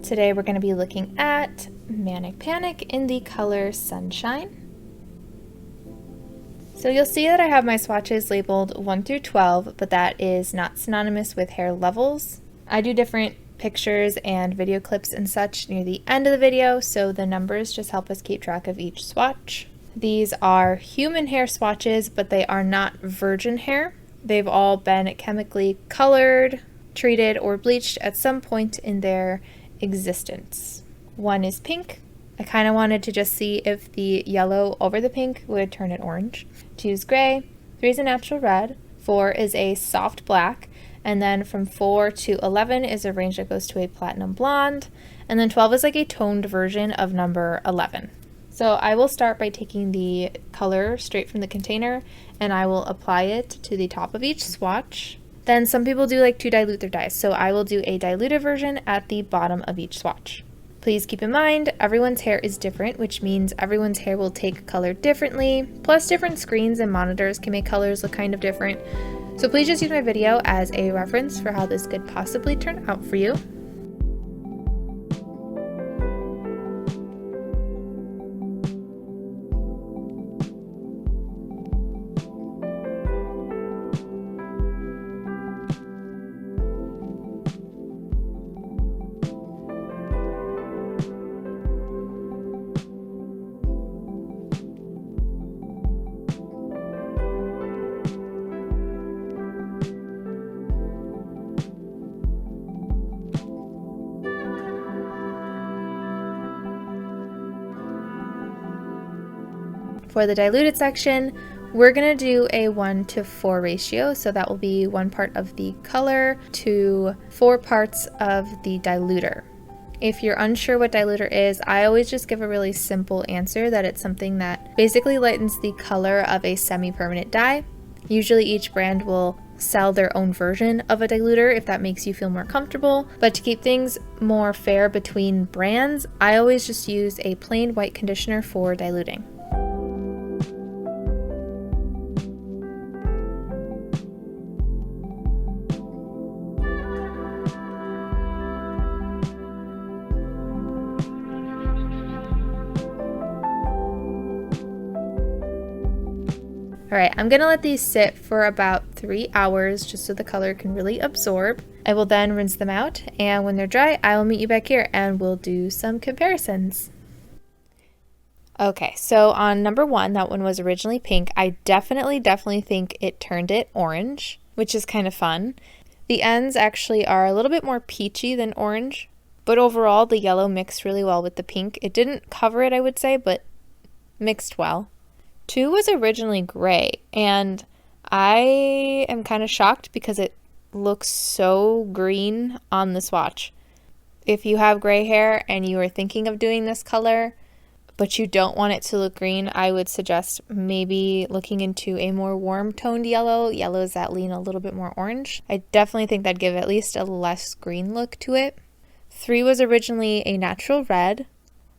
Today we're going to be looking at Manic Panic in the color Sunshine. So you'll see that I have my swatches labeled 1 through 12, but that is not synonymous with hair levels. I do different pictures and video clips and such near the end of the video, so the numbers just help us keep track of each swatch. These are human hair swatches, but they are not virgin hair. They've all been chemically colored, treated, or bleached at some point in their existence. 1 is pink. I kind of wanted to just see if the yellow over the pink would turn it orange. 2 is gray. 3 is a natural red. 4 is a soft black. And then from 4 to 11 is a range that goes to a platinum blonde. And then 12 is like a toned version of number 11. So I will start by taking the color straight from the container and I will apply it to the top of each swatch. Then some people do like to dilute their dyes, so I will do a diluted version at the bottom of each swatch. Please keep in mind, everyone's hair is different, which means everyone's hair will take color differently, plus different screens and monitors can make colors look kind of different. So please just use my video as a reference for how this could possibly turn out for you. For the diluted section, we're going to do a 1 to 4 ratio, so that will be 1 part of the color to 4 parts of the diluter. If you're unsure what diluter is, I always just give a really simple answer that it's something that basically lightens the color of a semi-permanent dye. Usually each brand will sell their own version of a diluter if that makes you feel more comfortable, but to keep things more fair between brands, I always just use a plain white conditioner for diluting. All right, I'm gonna let these sit for about 3 hours just so the color can really absorb. I will then rinse them out, and when they're dry, I will meet you back here and we'll do some comparisons. Okay, so on number 1, that one was originally pink. I definitely think it turned it orange, which is kind of fun. The ends actually are a little bit more peachy than orange, but overall the yellow mixed really well with the pink. It didn't cover it, I would say, but mixed well. 2 was originally gray, and I am kind of shocked because it looks so green on the swatch. If you have gray hair and you are thinking of doing this color, but you don't want it to look green, I would suggest maybe looking into a more warm toned yellows that lean a little bit more orange. I definitely think that'd give at least a less green look to it. 3 was originally a natural red.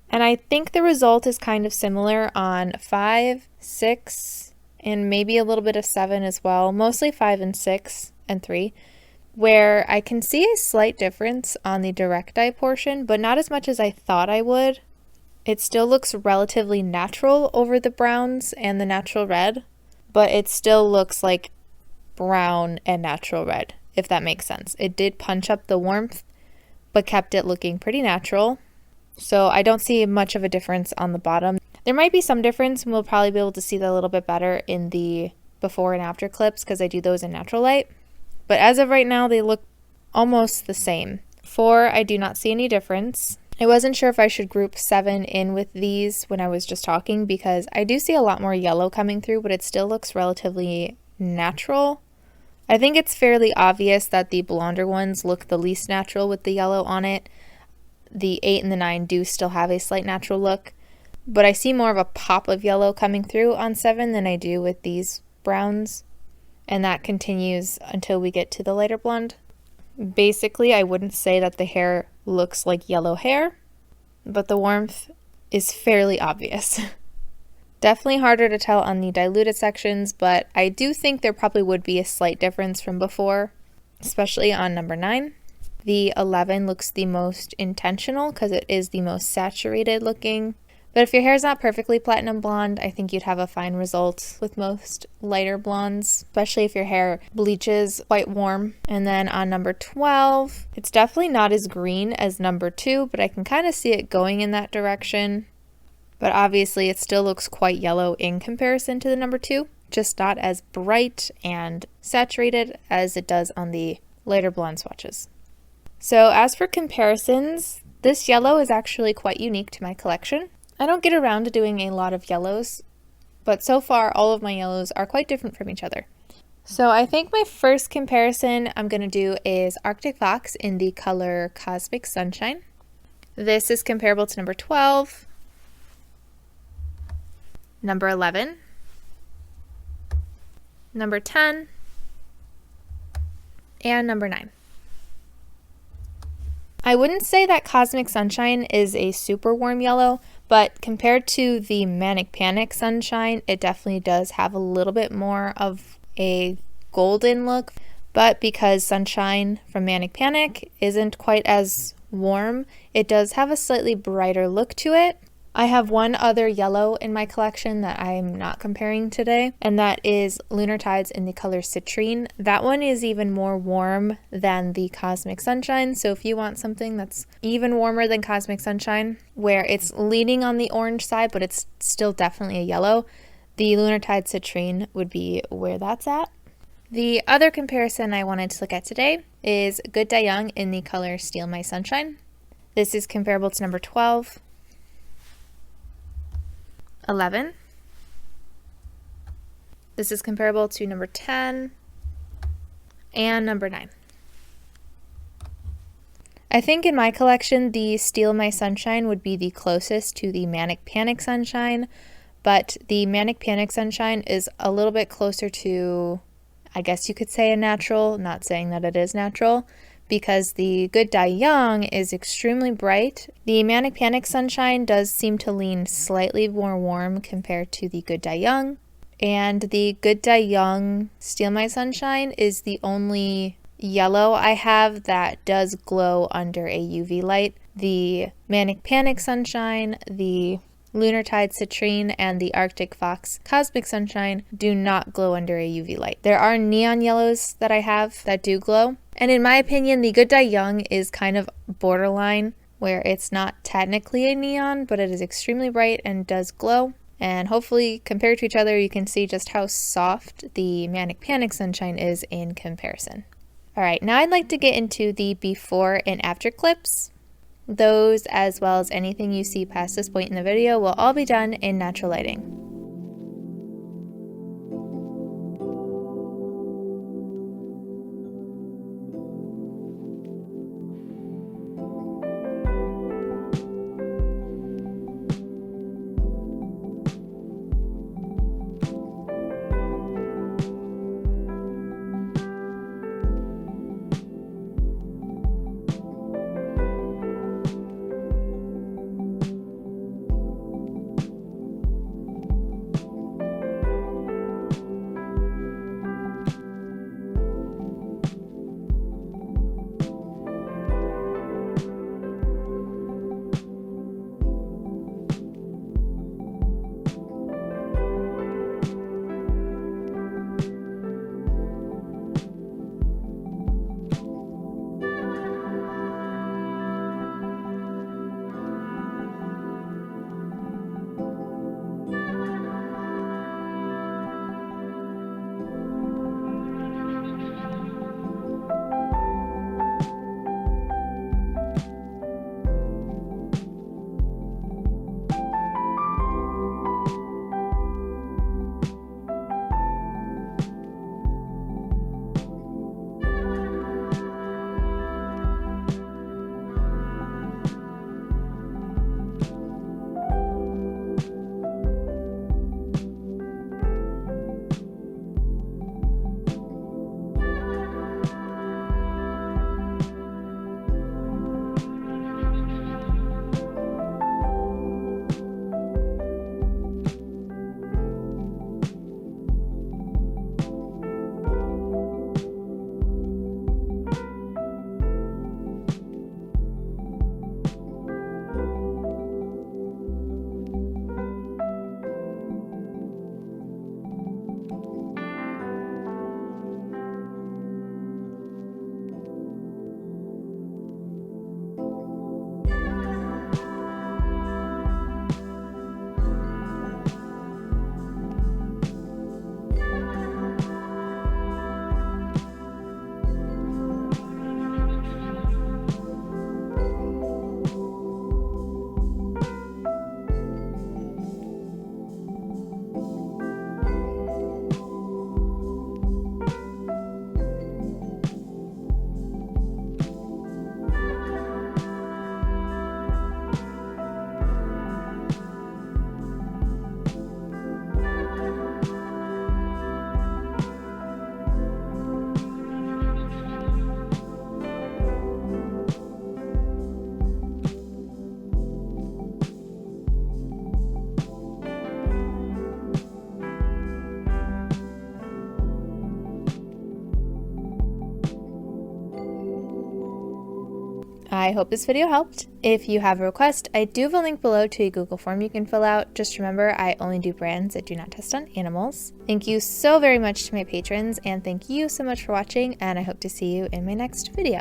And I think the result is kind of similar on 5, 6, and maybe a little bit of 7 as well. Mostly 5 and 6 and 3, where I can see a slight difference on the direct dye portion, but not as much as I thought I would. It still looks relatively natural over the browns and the natural red, but it still looks like brown and natural red, if that makes sense. It did punch up the warmth, but kept it looking pretty natural. So I don't see much of a difference on the bottom. There might be some difference, and we'll probably be able to see that a little bit better in the before and after clips because I do those in natural light. But as of right now, they look almost the same. 4, I do not see any difference. I wasn't sure if I should group 7 in with these when I was just talking because I do see a lot more yellow coming through, but it still looks relatively natural. I think it's fairly obvious that the blonder ones look the least natural with the yellow on it. The 8 and the 9 do still have a slight natural look, but I see more of a pop of yellow coming through on 7 than I do with these browns, and that continues until we get to the lighter blonde. Basically, I wouldn't say that the hair looks like yellow hair, but the warmth is fairly obvious. Definitely harder to tell on the diluted sections, but I do think there probably would be a slight difference from before, especially on number 9. the 11 looks the most intentional because it is the most saturated looking. But if your hair is not perfectly platinum blonde, I think you'd have a fine result with most lighter blondes, especially if your hair bleaches quite warm. And then on number 12, it's definitely not as green as number 2, but I can kind of see it going in that direction. But obviously it still looks quite yellow in comparison to the number 2, just not as bright and saturated as it does on the lighter blonde swatches. So as for comparisons, this yellow is actually quite unique to my collection. I don't get around to doing a lot of yellows, but so far all of my yellows are quite different from each other. So I think my first comparison I'm going to do is Arctic Fox in the color Cosmic Sunshine. This is comparable to number 12, number 11, number 10, and number 9. I wouldn't say that Cosmic Sunshine is a super warm yellow, but compared to the Manic Panic Sunshine, it definitely does have a little bit more of a golden look. But because Sunshine from Manic Panic isn't quite as warm, it does have a slightly brighter look to it. I have one other yellow in my collection that I'm not comparing today, and that is Lunar Tides in the color Citrine. That one is even more warm than the Cosmic Sunshine, so if you want something that's even warmer than Cosmic Sunshine, where it's leaning on the orange side, but it's still definitely a yellow, the Lunar Tide Citrine would be where that's at. The other comparison I wanted to look at today is Good Die Young in the color Steal My Sunshine. This is comparable to number 12, 11. This is comparable to number 10 and number 9. I think in my collection, the Steal My Sunshine would be the closest to the Manic Panic Sunshine, but the Manic Panic Sunshine is a little bit closer to, I guess you could say, a natural, not saying that it is natural, because the Good Die Young is extremely bright. The Manic Panic Sunshine does seem to lean slightly more warm compared to the Good Die Young. And the Good Die Young Steal My Sunshine is the only yellow I have that does glow under a UV light. The Manic Panic Sunshine, the Lunar Tide Citrine, and the Arctic Fox Cosmic Sunshine do not glow under a UV light. There are neon yellows that I have that do glow. And in my opinion, the Good Die Young is kind of borderline, where it's not technically a neon, but it is extremely bright and does glow. And hopefully, compared to each other, you can see just how soft the Manic Panic Sunshine is in comparison. Alright, now I'd like to get into the before and after clips. Those, as well as anything you see past this point in the video, will all be done in natural lighting. I hope this video helped. If you have a request, I do have a link below to a Google form you can fill out. Just remember, I only do brands that do not test on animals. Thank you so very much to my patrons, and thank you so much for watching, and I hope to see you in my next video.